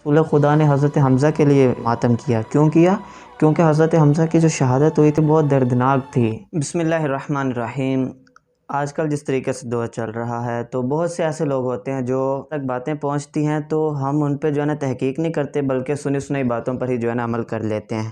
رسول خدا نے حضرت حمزہ کے لیے ماتم کیا۔ کیوں کیا؟ کیونکہ حضرت حمزہ کی جو شہادت ہوئی تھی بہت دردناک تھی۔ بسم اللہ الرحمن الرحیم۔ آج کل جس طریقے سے دور چل رہا ہے تو بہت سے ایسے لوگ ہوتے ہیں جو تک باتیں پہنچتی ہیں تو ہم ان پہ جو ہے نا تحقیق نہیں کرتے، بلکہ سنی سنائی باتوں پر ہی جو ہے نا عمل کر لیتے ہیں۔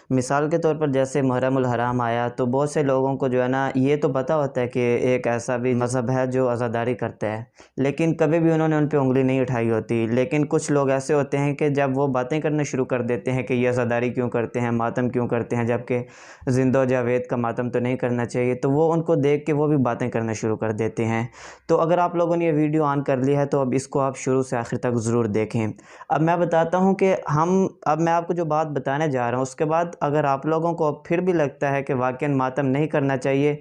مثال کے طور پر جیسے محرم الحرام آیا تو بہت سے لوگوں کو جو ہے نا یہ تو پتہ ہوتا ہے کہ ایک ایسا بھی مذہب ہے جو عزاداری کرتا ہے، لیکن کبھی بھی انہوں نے ان پہ انگلی نہیں اٹھائی ہوتی۔ لیکن کچھ لوگ ایسے ہوتے ہیں کہ جب وہ باتیں کرنا شروع کر دیتے ہیں کہ یہ عزاداری کیوں کرتے ہیں، ماتم کیوں کرتے ہیں، جبکہ زندہ و جاوید کا ماتم تو نہیں کرنا چاہیے، تو وہ ان کو دیکھ کے وہ بھی باتیں کرنا شروع کر دیتے ہیں۔ تو اگر آپ لوگوں نے یہ ویڈیو آن کر لی ہے تو اب اس کو آپ شروع سے آخر تک ضرور دیکھیں۔ اب میں بتاتا ہوں کہ اب میں آپ کو جو بات بتانے جا رہا ہوں اس کے بعد اگر آپ لوگوں کو پھر بھی لگتا ہے کہ واقعاً ماتم نہیں کرنا چاہیے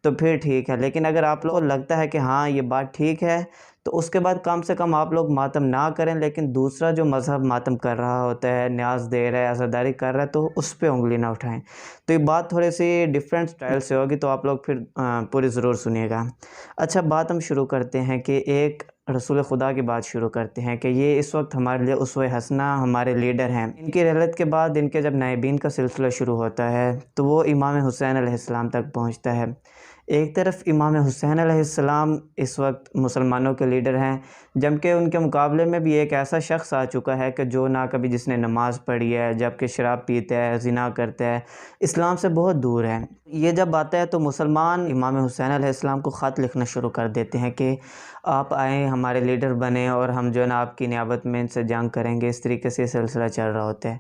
تو پھر ٹھیک ہے، لیکن اگر آپ لوگوں کو لگتا ہے کہ ہاں یہ بات ٹھیک ہے تو اس کے بعد کم سے کم آپ لوگ ماتم نہ کریں، لیکن دوسرا جو مذہب ماتم کر رہا ہوتا ہے، نیاز دے رہا ہے، عزاداری کر رہا ہے، تو اس پہ انگلی نہ اٹھائیں۔ تو یہ بات تھوڑی سی ڈیفرنٹ سٹائل سے ہوگی، تو آپ لوگ پھر پوری ضرور سنیے گا۔ اچھا، بات ہم شروع کرتے ہیں کہ ایک رسول خدا کی بات شروع کرتے ہیں کہ یہ اس وقت ہمارے لیے اسوہ حسنہ، ہمارے لیڈر ہیں۔ ان کی رحلت کے بعد ان کے جب نائبین کا سلسلہ شروع ہوتا ہے تو وہ امام حسین علیہ السلام تک پہنچتا ہے۔ ایک طرف امام حسین علیہ السلام اس وقت مسلمانوں کے لیڈر ہیں، جبکہ ان کے مقابلے میں بھی ایک ایسا شخص آ چکا ہے کہ جو نہ کبھی جس نے نماز پڑھی ہے، جبکہ شراب پیتا ہے، زنا کرتا ہے، اسلام سے بہت دور ہے۔ یہ جب آتا ہے تو مسلمان امام حسین علیہ السلام کو خط لکھنا شروع کر دیتے ہیں کہ آپ آئیں، ہمارے لیڈر بنیں اور ہم جو ہے نا آپ کی نیابت میں ان سے جنگ کریں گے۔ اس طریقے سے یہ سلسلہ چل رہا ہوتا ہے۔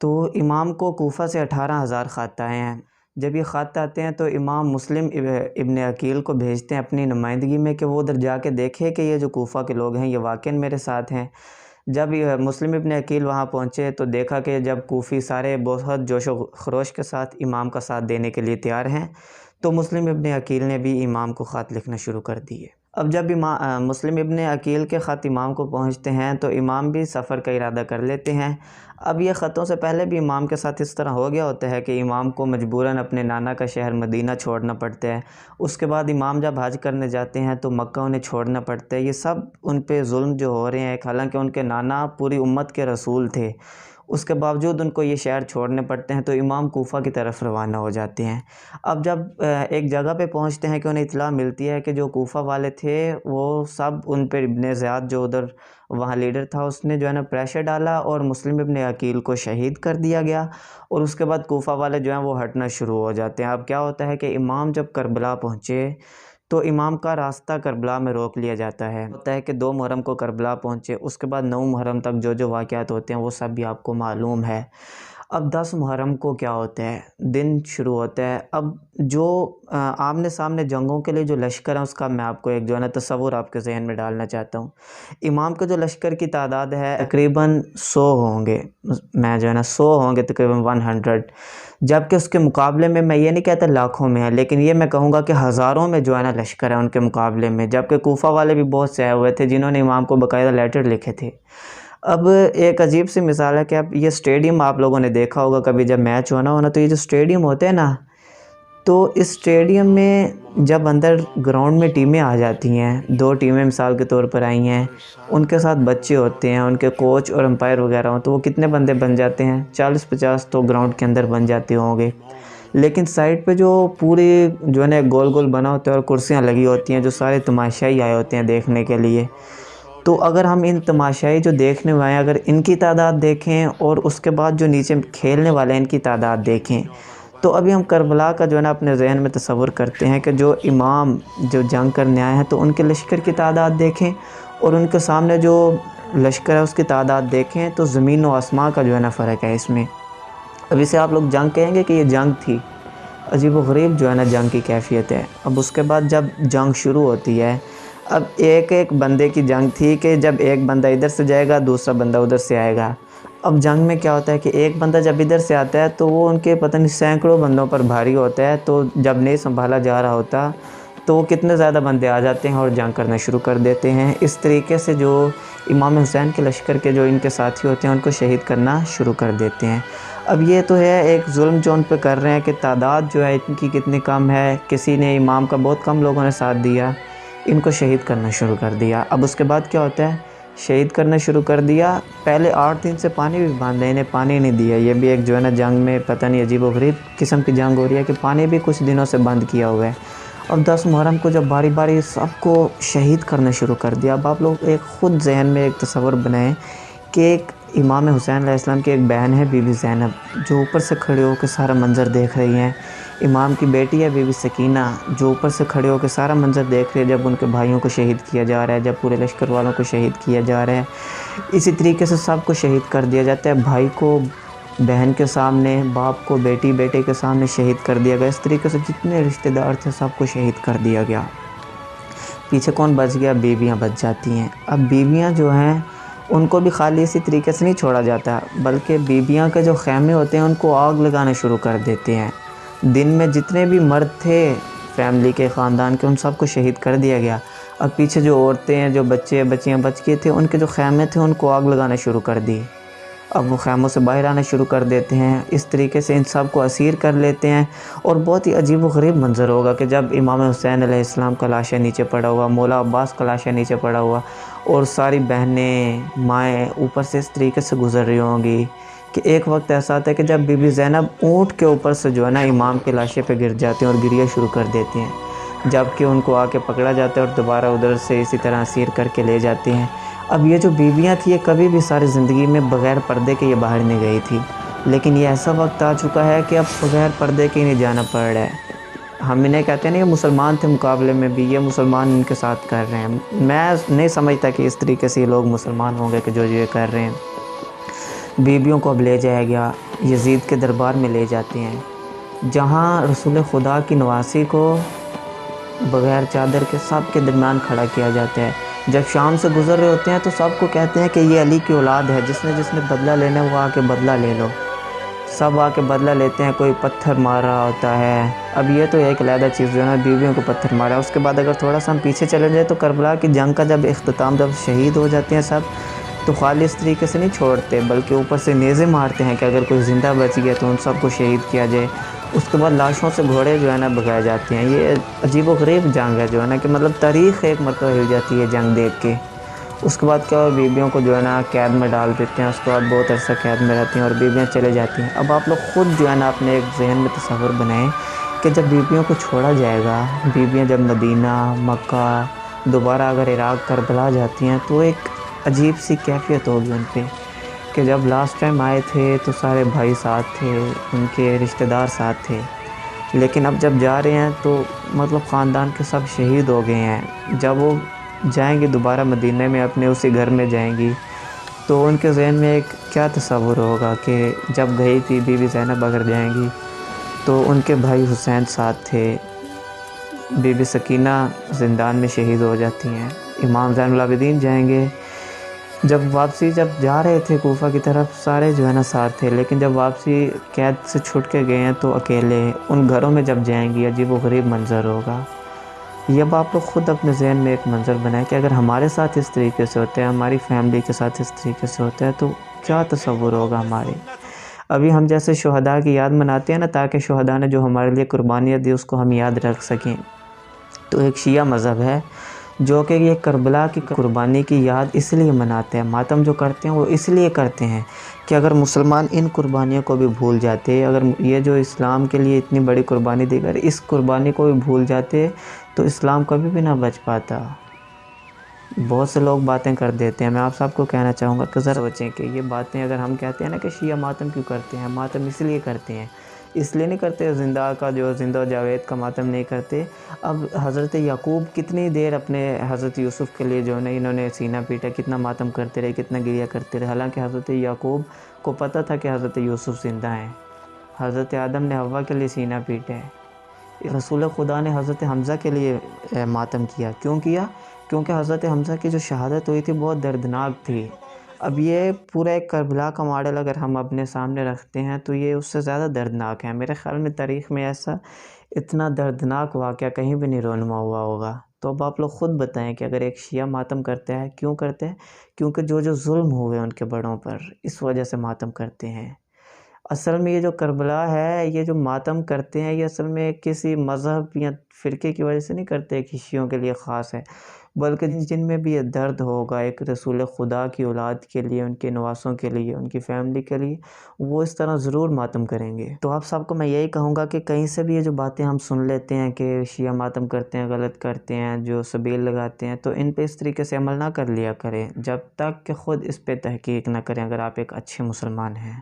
تو امام کو کوفہ سے 18,000 خط آئے ہیں۔ جب یہ خط آتے ہیں تو امام مسلم ابن عقیل کو بھیجتے ہیں اپنی نمائندگی میں کہ وہ ادھر جا کے دیکھے کہ یہ جو کوفہ کے لوگ ہیں یہ واقعاً میرے ساتھ ہیں۔ جب یہ مسلم ابن عقیل وہاں پہنچے تو دیکھا کہ جب کوفی سارے بہت جوش و خروش کے ساتھ امام کا ساتھ دینے کے لیے تیار ہیں، تو مسلم ابن عقیل نے بھی امام کو خط لکھنا شروع کر دیے۔ اب جب مسلم ابن عقیل کے خط امام کو پہنچتے ہیں تو امام بھی سفر کا ارادہ کر لیتے ہیں۔ اب یہ خطوں سے پہلے بھی امام کے ساتھ اس طرح ہو گیا ہوتا ہے کہ امام کو مجبوراً اپنے نانا کا شہر مدینہ چھوڑنا پڑتا ہے۔ اس کے بعد امام جب حج کرنے جاتے ہیں تو مکہ انہیں چھوڑنا پڑتا ہے۔ یہ سب ان پہ ظلم جو ہو رہے ہیں، حالانکہ ان کے نانا پوری امت کے رسول تھے، اس کے باوجود ان کو یہ شہر چھوڑنے پڑتے ہیں، تو امام کوفہ کی طرف روانہ ہو جاتے ہیں۔ اب جب ایک جگہ پہ پہنچتے ہیں کہ انہیں اطلاع ملتی ہے کہ جو کوفہ والے تھے وہ سب ان پہ ابن زیاد جو ادھر وہاں لیڈر تھا اس نے جو ہے نا پریشر ڈالا اور مسلم ابن عقیل کو شہید کر دیا گیا، اور اس کے بعد کوفہ والے جو ہیں وہ ہٹنا شروع ہو جاتے ہیں۔ اب کیا ہوتا ہے کہ امام جب کربلا پہنچے تو امام کا راستہ کربلا میں روک لیا جاتا ہے۔ ہوتا ہے کہ 2 محرم کو کربلا پہنچے، اس کے بعد 9 محرم تک جو واقعات ہوتے ہیں وہ سب بھی آپ کو معلوم ہے۔ اب 10 محرم کو کیا ہوتا ہے، دن شروع ہوتا ہے۔ اب جو آمنے سامنے جنگوں کے لیے جو لشکر ہیں اس کا میں آپ کو ایک جو ہے نا تصور آپ کے ذہن میں ڈالنا چاہتا ہوں۔ امام کے جو لشکر کی تعداد ہے تقریباً 100 ہوں گے، میں جو ہے نا 100 ہوں گے، تقریباً 100، جبکہ اس کے مقابلے میں یہ نہیں کہتا لاکھوں میں ہے، لیکن یہ میں کہوں گا کہ ہزاروں میں جو ہے نا لشکر ہے ان کے مقابلے میں، جبکہ کوفہ والے بھی بہت سے آئے ہوئے تھے جنہوں نے امام کو باقاعدہ لیٹر لکھے تھے۔ اب ایک عجیب سی مثال ہے کہ اب یہ سٹیڈیم آپ لوگوں نے دیکھا ہوگا کبھی جب میچ ہونا تو یہ جو سٹیڈیم ہوتے ہیں نا، تو اس سٹیڈیم میں جب اندر گراؤنڈ میں ٹیمیں آ جاتی ہیں، 2 ٹیمیں مثال کے طور پر آئی ہیں، ان کے ساتھ بچے ہوتے ہیں، ان کے کوچ اور امپائر وغیرہ ہوں، تو وہ کتنے بندے بن جاتے ہیں؟ 40-50 تو گراؤنڈ کے اندر بن جاتے ہوں گے۔ لیکن سائڈ پہ جو پوری جو ہے نا گول گول بنا ہوتا ہے اور کرسیاں لگی ہوتی ہیں جو سارے تماشائی آئے ہوتے ہیں دیکھنے کے لیے، تو اگر ہم ان تماشائی جو دیکھنے والے ہیں اگر ان کی تعداد دیکھیں اور اس کے بعد جو نیچے کھیلنے والے ہیں ان کی تعداد دیکھیں، تو ابھی ہم کربلا کا جو ہے نا اپنے ذہن میں تصور کرتے ہیں کہ جو امام جو جنگ کرنے آئے ہیں تو ان کے لشکر کی تعداد دیکھیں اور ان کے سامنے جو لشکر ہے اس کی تعداد دیکھیں، تو زمین و آسمان کا جو ہے نا فرق ہے اس میں۔ اب اسے آپ لوگ جنگ کہیں گے کہ یہ جنگ تھی، عجیب و غریب جو ہے نا جنگ کی کیفیت ہے۔ اب اس کے بعد جب جنگ شروع ہوتی ہے، اب ایک بندے کی جنگ تھی کہ جب ایک بندہ ادھر سے جائے گا دوسرا بندہ ادھر سے آئے گا۔ اب جنگ میں کیا ہوتا ہے کہ ایک بندہ جب ادھر سے آتا ہے تو وہ ان کے پتہ نہیں سینکڑوں بندوں پر بھاری ہوتا ہے، تو جب نہیں سنبھالا جا رہا ہوتا تو وہ کتنے زیادہ بندے آ جاتے ہیں اور جنگ کرنا شروع کر دیتے ہیں۔ اس طریقے سے جو امام حسین کے لشکر کے جو ان کے ساتھی ہوتے ہیں ان کو شہید کرنا شروع کر دیتے ہیں۔ اب یہ تو ہے ایک ظلم جو ان پہ کر رہے ہیں کہ تعداد جو ہے ان کی کتنی کم ہے، کسی نے امام کا بہت کم لوگوں نے ساتھ دیا، ان کو شہید کرنا شروع کر دیا۔ اب اس کے بعد کیا ہوتا ہے شہید کرنا شروع کر دیا۔ پہلے 8 دن سے پانی بھی باندھے، انہیں پانی نہیں دیا۔ یہ بھی ایک جو ہے نا جنگ میں پتہ نہیں عجیب و غریب قسم کی جنگ ہو رہی ہے کہ پانی بھی کچھ دنوں سے بند کیا ہوا ہے۔ اب 10 محرم کو جب باری باری سب کو شہید کرنا شروع کر دیا۔ اب آپ لوگ ایک خود ذہن میں ایک تصور بنائیں کہ ایک امام حسین علیہ السلام کی ایک بہن ہے بی بی زینب، جو اوپر سے کھڑے ہو کے سارا منظر دیکھ رہی ہیں۔ امام کی بیٹی ہے بی بی سکینہ، جو اوپر سے کھڑے ہو کے سارا منظر دیکھ رہی ہے جب ان کے بھائیوں کو شہید کیا جا رہا ہے، جب پورے لشکر والوں کو شہید کیا جا رہا ہے۔ اسی طریقے سے سب کو شہید کر دیا جاتا ہے، بھائی کو بہن کے سامنے، باپ کو بیٹی، بیٹے کے سامنے شہید کر دیا گیا۔ اس طریقے سے جتنے رشتہ دار تھے سب کو شہید کر دیا گیا۔ پیچھے کون بچ گیا؟ بیویاں بچ جاتی ہیں۔ اب بیویاں جو ہیں ان کو بھی خالی اسی طریقے سے نہیں چھوڑا جاتا، بلکہ بیویاں کے جو خیمے ہوتے ہیں ان کو آگ لگانا شروع کر دیتے ہیں۔ دن میں جتنے بھی مرد تھے فیملی کے، خاندان کے، ان سب کو شہید کر دیا گیا۔ اب پیچھے جو عورتیں ہیں، جو بچے بچیاں بچ گئے تھے، ان کے جو خیمے تھے ان کو آگ لگانا شروع کر دی۔ اب وہ خیموں سے باہر آنا شروع کر دیتے ہیں۔ اس طریقے سے ان سب کو اسیر کر لیتے ہیں۔ اور بہت ہی عجیب و غریب منظر ہوگا کہ جب امام حسین علیہ السلام کا لاشا نیچے پڑا ہوا، مولا عباس کا لاشا نیچے پڑا ہوا، اور ساری بہنیں مائیں اوپر سے اس طریقے سے گزر رہی ہوں گی کہ ایک وقت ایسا آتا ہے کہ جب بی بی زینب اونٹ کے اوپر سے جو ہے نا امام کے لاشے پہ گر جاتے ہیں اور گریہ شروع کر دیتے ہیں، جبکہ ان کو آ کے پکڑا جاتا ہے اور دوبارہ ادھر سے اسی طرح اسیر کر کے لے جاتے ہیں۔ اب یہ جو بیویاں تھیں یہ کبھی بھی ساری زندگی میں بغیر پردے کے یہ باہر نہیں گئی تھی، لیکن یہ ایسا وقت آ چکا ہے کہ اب بغیر پردے کے نہیں جانا پڑ رہا ہے۔ ہم انہیں کہتے ہیں نا، یہ مسلمان تھے مقابلے میں بھی، یہ مسلمان ان کے ساتھ کر رہے ہیں۔ میں نہیں سمجھتا کہ اس طریقے سے یہ لوگ مسلمان ہوں گے کہ جو یہ کر رہے ہیں۔ بیویوں کو اب لے جایا گیا، یزید کے دربار میں لے جاتے ہیں، جہاں رسول خدا کی نواسی کو بغیر چادر کے سب کے درمیان کھڑا کیا جاتا ہے۔ جب شام سے گزر رہے ہوتے ہیں تو سب کو کہتے ہیں کہ یہ علی کی اولاد ہے، جس نے بدلہ لینا ہے وہ آ کے بدلہ لے لو۔ سب آ کے بدلہ لیتے ہیں، کوئی پتھر مار رہا ہوتا ہے۔ اب یہ تو ایک علیحدہ چیز جو ہے نا بیویوں کو پتھر مارا۔ اس کے بعد اگر تھوڑا سا ہم پیچھے چلے جائیں تو کربلا کی جنگ کا جب اختتام، جب شہید ہو جاتے ہیں سب، تو خالی اس طریقے سے نہیں چھوڑتے بلکہ اوپر سے نیزے مارتے ہیں کہ اگر کوئی زندہ بچ گیا تو ان سب کو شہید کیا جائے۔ اس کے بعد لاشوں سے گھوڑے جو ہے نا بھگائے جاتے ہیں۔ یہ عجیب و غریب جنگ ہے جو ہے نا کہ مطلب تاریخ ایک مرتبہ ہل جاتی ہے جنگ دیکھ کے۔ اس کے بعد کیا ہوا، بیویوں کو جو ہے نا قید میں ڈال دیتے ہیں۔ اس کے بعد بہت عرصہ قید میں رہتی ہیں اور بیویاں چلے جاتی ہیں۔ اب آپ لوگ خود جو ہے نا اپنے ایک ذہن میں تصور بنائیں کہ جب بیویوں کو چھوڑا جائے گا، بیویاں جب مدینہ، مکہ، دوبارہ اگر عراق، کربلا جاتی ہیں تو ایک عجیب سی کیفیت ہوگی ان پہ کہ جب لاسٹ ٹائم آئے تھے تو سارے بھائی ساتھ تھے، ان کے رشتہ دار ساتھ تھے، لیکن اب جب جا رہے ہیں تو مطلب خاندان کے سب شہید ہو گئے ہیں۔ جب وہ جائیں گی دوبارہ مدینہ میں، اپنے اسی گھر میں جائیں گی، تو ان کے ذہن میں ایک کیا تصور ہوگا کہ جب گئی تھی بی بی زینب اگر جائیں گی تو ان کے بھائی حسین ساتھ تھے، بی بی سکینہ زندان میں شہید ہو جاتی ہیں، امام زین العابدین جائیں گے، جب واپسی جب جا رہے تھے کوفہ کی طرف سارے جو ہے نا ساتھ تھے، لیکن جب واپسی قید سے چھوٹ کے گئے ہیں تو اکیلے ان گھروں میں جب جائیں گی، عجیب و غریب منظر ہوگا۔ یہ اب آپ لوگ خود اپنے ذہن میں ایک منظر بنائیں کہ اگر ہمارے ساتھ اس طریقے سے ہوتا ہے، ہماری فیملی کے ساتھ اس طریقے سے ہوتا ہے تو کیا تصور ہوگا ہمارے۔ ابھی ہم جیسے شہداء کی یاد مناتے ہیں نا، تاکہ شہداء نے جو ہمارے لیے قربانیاں دی اس کو ہم یاد رکھ سکیں، تو ایک شیعہ مذہب ہے جو کہ یہ کربلا کی قربانی کی یاد اس لیے مناتے ہیں، ماتم جو کرتے ہیں وہ اس لیے کرتے ہیں کہ اگر مسلمان ان قربانیوں کو بھی بھول جاتے، اگر یہ جو اسلام کے لیے اتنی بڑی قربانی دی، اگر اس قربانی کو بھی بھول جاتے تو اسلام کبھی بھی نہ بچ پاتا۔ بہت سے لوگ باتیں کر دیتے ہیں، میں آپ سب کو کہنا چاہوں گا کہ ذرا سوچیں کہ یہ باتیں اگر ہم کہتے ہیں نا کہ شیعہ ماتم کیوں کرتے ہیں، ماتم اس لیے کرتے ہیں، اس لیے نہیں کرتے زندہ کا جو زندہ و جاوید کا ماتم نہیں کرتے۔ اب حضرت یعقوب کتنی دیر اپنے حضرت یوسف کے لیے جو ہے نا انہوں نے سینہ پیٹا، کتنا ماتم کرتے رہے، کتنا گریہ کرتے رہے، حالانکہ حضرت یعقوب کو پتہ تھا کہ حضرت یوسف زندہ ہیں۔ حضرت آدم نے حوا کے لیے سینہ پیٹا ہے۔ رسول خدا نے حضرت حمزہ کے لیے ماتم کیا، کیوں کیا؟ کیونکہ حضرت حمزہ کی جو شہادت ہوئی تھی بہت دردناک تھی۔ اب یہ پورا ایک کربلا کا ماڈل اگر ہم اپنے سامنے رکھتے ہیں تو یہ اس سے زیادہ دردناک ہے۔ میرے خیال میں تاریخ میں ایسا اتنا دردناک واقعہ کہیں بھی نہیں رونما ہوا ہوگا۔ تو اب آپ لوگ خود بتائیں کہ اگر ایک شیعہ ماتم کرتا ہے، کیوں کرتے ہیں؟ کیونکہ جو ظلم ہوئے ان کے بڑوں پر، اس وجہ سے ماتم کرتے ہیں۔ اصل میں یہ جو کربلا ہے، یہ جو ماتم کرتے ہیں، یہ اصل میں کسی مذہب یا فرقے کی وجہ سے نہیں کرتے کہ شیعوں کے لیے خاص ہے، بلکہ جن میں بھی یہ درد ہوگا ایک رسول خدا کی اولاد کے لیے، ان کے نواسوں کے لیے، ان کی فیملی کے لیے، وہ اس طرح ضرور ماتم کریں گے۔ تو آپ سب کو میں یہی کہوں گا کہ کہیں سے بھی یہ جو باتیں ہم سن لیتے ہیں کہ شیعہ ماتم کرتے ہیں، غلط کرتے ہیں، جو سبیل لگاتے ہیں، تو ان پہ اس طریقے سے عمل نہ کر لیا کریں جب تک کہ خود اس پہ تحقیق نہ کریں، اگر آپ ایک اچھے مسلمان ہیں۔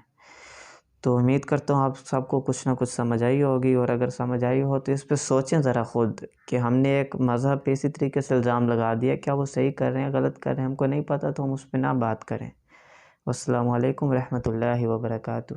تو امید کرتا ہوں آپ سب کو کچھ نہ کچھ سمجھ آئی ہوگی، اور اگر سمجھ آئی ہو تو اس پہ سوچیں ذرا خود کہ ہم نے ایک مذہب پہ اسی طریقے سے الزام لگا دیا، کیا وہ صحیح کر رہے ہیں غلط کر رہے ہیں، ہم کو نہیں پتہ تو ہم اس پہ نہ بات کریں۔ والسلام علیکم ورحمۃ اللہ وبرکاتہ۔